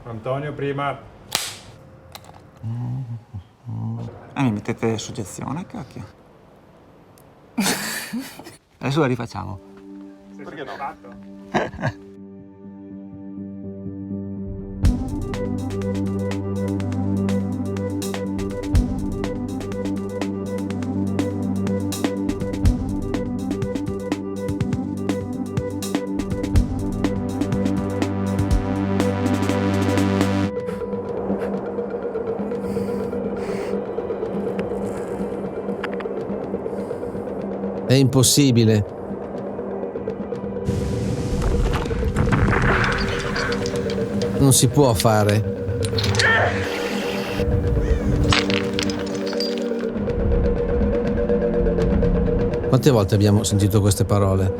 Antonio prima. Mi mettete soggezione, cacchio. Adesso la rifacciamo. Perché no? È impossibile. Non si può fare. Quante volte abbiamo sentito queste parole?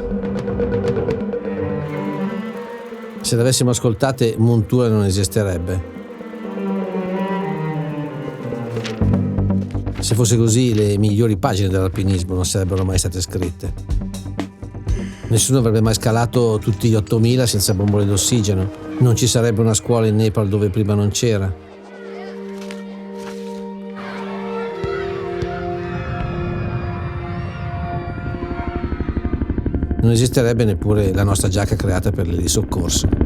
Se le avessimo ascoltate, Montura non esisterebbe. Se fosse così, le migliori pagine dell'alpinismo non sarebbero mai state scritte. Nessuno avrebbe mai scalato tutti gli 8000 senza bombole d'ossigeno. Non ci sarebbe una scuola in Nepal dove prima non c'era. Non esisterebbe neppure la nostra giacca creata per il soccorso.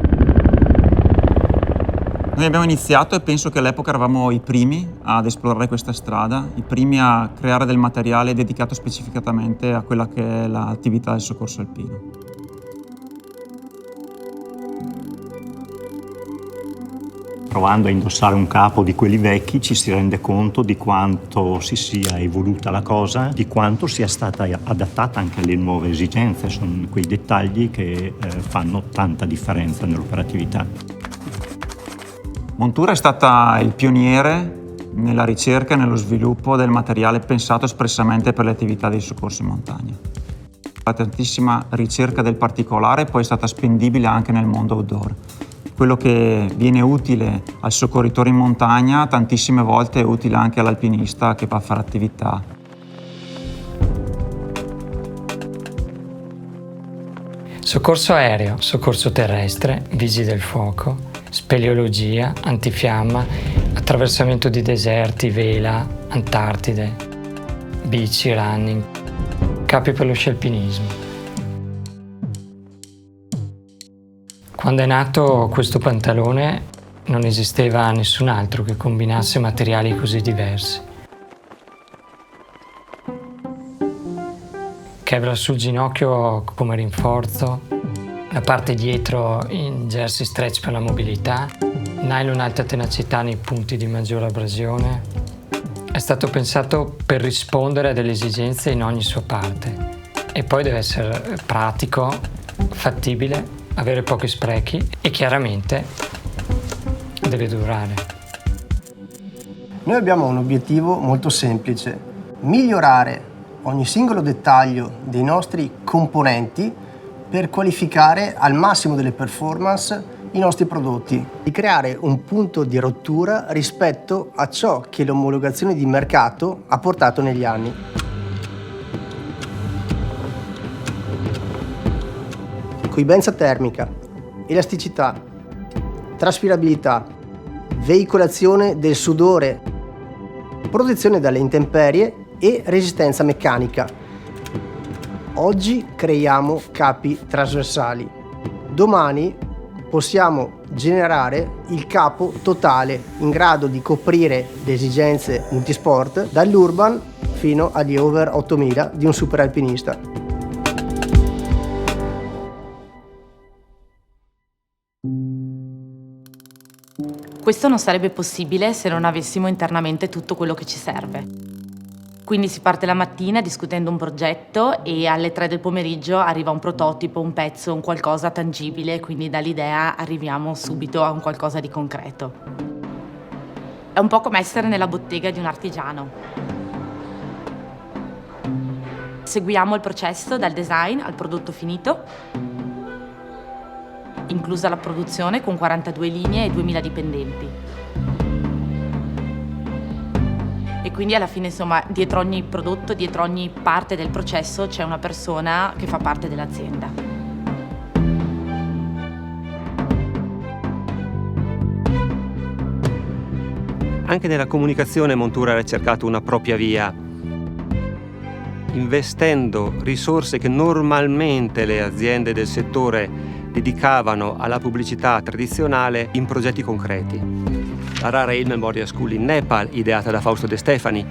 Noi abbiamo iniziato e penso che all'epoca eravamo i primi ad esplorare questa strada, i primi a creare del materiale dedicato specificatamente a quella che è l'attività del soccorso alpino. Provando a indossare un capo di quelli vecchi ci si rende conto di quanto si sia evoluta la cosa, di quanto sia stata adattata anche alle nuove esigenze. Sono quei dettagli che fanno tanta differenza nell'operatività. Montura è stata il pioniere nella ricerca e nello sviluppo del materiale pensato espressamente per le attività di soccorso in montagna. La tantissima ricerca del particolare poi è stata spendibile anche nel mondo outdoor. Quello che viene utile al soccorritore in montagna tantissime volte è utile anche all'alpinista che va a fare attività. Soccorso aereo, soccorso terrestre, vigili del fuoco, speleologia, antifiamma, attraversamento di deserti, vela, Antartide, bici, running, capi per lo sci alpinismo. Quando è nato questo pantalone non esisteva nessun altro che combinasse materiali così diversi. Kevlar sul ginocchio come rinforzo, la parte dietro in jersey stretch per la mobilità, nylon alta tenacità nei punti di maggiore abrasione. È stato pensato per rispondere a delle esigenze in ogni sua parte e poi deve essere pratico, fattibile, avere pochi sprechi e chiaramente deve durare. Noi abbiamo un obiettivo molto semplice: migliorare ogni singolo dettaglio dei nostri componenti per qualificare al massimo delle performance i nostri prodotti, di creare un punto di rottura rispetto a ciò che l'omologazione di mercato ha portato negli anni. Coibenza termica, elasticità, traspirabilità, veicolazione del sudore, protezione dalle intemperie e resistenza meccanica. Oggi creiamo capi trasversali. Domani possiamo generare il capo totale in grado di coprire le esigenze multisport dall'urban fino agli over 8000 di un super alpinista. Questo non sarebbe possibile se non avessimo internamente tutto quello che ci serve. Quindi si parte la mattina discutendo un progetto e alle 3 del pomeriggio arriva un prototipo, un pezzo, un qualcosa tangibile, quindi dall'idea arriviamo subito a un qualcosa di concreto. È un po' come essere nella bottega di un artigiano. Seguiamo il processo dal design al prodotto finito, inclusa la produzione con 42 linee e 2000 dipendenti. E quindi alla fine, insomma, dietro ogni prodotto, dietro ogni parte del processo c'è una persona che fa parte dell'azienda. Anche nella comunicazione Montura ha cercato una propria via, investendo risorse che normalmente le aziende del settore dedicavano alla pubblicità tradizionale in progetti concreti. La Rail Memorial School in Nepal, ideata da Fausto De Stefani,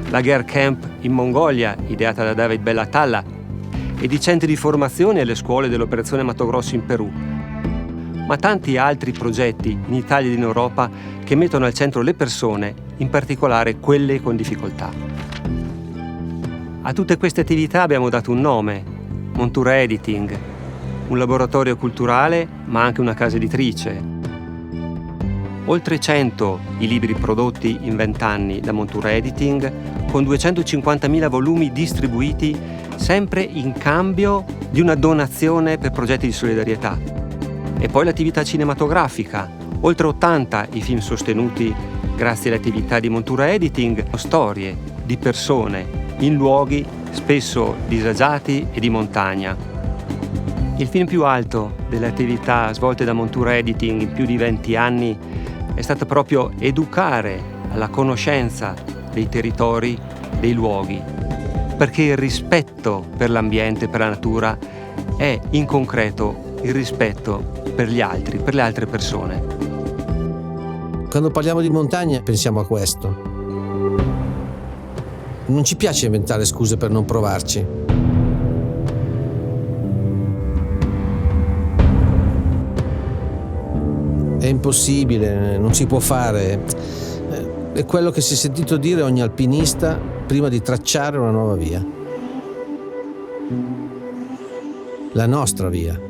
la Ger Camp in Mongolia, ideata da David Bellatalla, ed i centri di formazione e le scuole dell'Operazione Mato Grosso in Perù, ma tanti altri progetti in Italia ed in Europa che mettono al centro le persone, in particolare quelle con difficoltà. A tutte queste attività abbiamo dato un nome, Montura Editing, un laboratorio culturale ma anche una casa editrice. Oltre 100 i libri prodotti in 20 anni da Montura Editing, con 250.000 volumi distribuiti sempre in cambio di una donazione per progetti di solidarietà. E poi l'attività cinematografica, oltre 80 i film sostenuti grazie alle attività di Montura Editing, storie di persone in luoghi spesso disagiati e di montagna. Il film più alto delle attività svolte da Montura Editing in più di 20 anni è stato proprio educare alla conoscenza dei territori, dei luoghi, perché il rispetto per l'ambiente, per la natura, è in concreto il rispetto per gli altri, per le altre persone. Quando parliamo di montagna pensiamo a questo. Non ci piace inventare scuse per non provarci. È impossibile, non si può fare. È quello che si è sentito dire ogni alpinista prima di tracciare una nuova via. La nostra via.